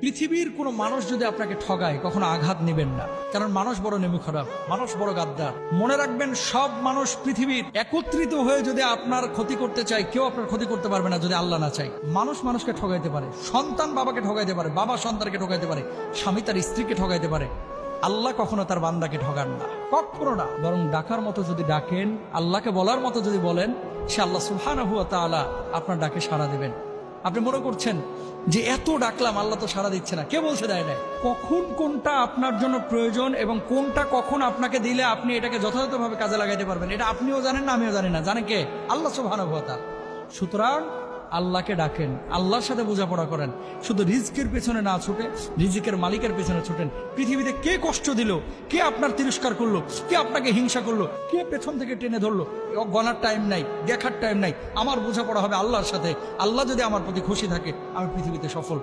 পৃথিবীর কোনো মানুষ যদি আপনাকে ঠগায় কখনো আঘাত নেবেন না, কারণ মানুষ বড় নেমু খারাপ, মানুষ বড় গাদ্দার। মনে রাখবেন, সব মানুষ পৃথিবীর একত্রিত হয়ে যদি আপনার ক্ষতি করতে চায়, কেউ আপনার ক্ষতি করতে পারবে না যদি আল্লাহ না চায়। মানুষ মানুষকে ঠগাইতে পারে, সন্তান বাবাকে ঠগাইতে পারে, বাবা সন্তানকে ঠগাইতে পারে, স্বামী তার স্ত্রীকে ঠগাইতে পারে। আল্লাহ কখনো তার বান্দাকে ঠগান না, কখনো না। বরং ডাকার মতো যদি ডাকেন, আল্লাহকে বলার মতো যদি বলেন, সে আল্লাহ সুবহানাহু ওয়া তাআলা আপনার ডাকে সাড়া দেবেন। আপনি মনে করছেন যে এত ডাকলাম আল্লাহ তো সাড়া দিচ্ছে না, কে বলছে দেয় নাই? কখন কোনটা আপনার জন্য প্রয়োজন এবং কোনটা কখন আপনাকে দিলে আপনি এটাকে যথাযথভাবে কাজে লাগাইতে পারবেন, এটা আপনিও জানেন না, আমিও জানি না। জানে কে? আল্লাহ সুবহানাহু ওয়া তাআলা। সুতরাং আল্লাহকে ডাকেন, আল্লাহর সাথে বোঝাপড়া করেন। শুধু রিজকের পেছনে না ছুটে রিজিকের মালিকের পেছনে ছুটেন। পৃথিবীতে কে কষ্ট দিল, কে আপনার তিরস্কার করলো, কে আপনাকে হিংসা করলো, কে পেছন থেকে টেনে ধরলো, গণার টাইম নাই, দেখার টাইম নাই। আমার বোঝাপড়া হবে আল্লাহর সাথে। আল্লাহ যদি আমার প্রতি খুশি থাকে, আমি পৃথিবীতে সফল।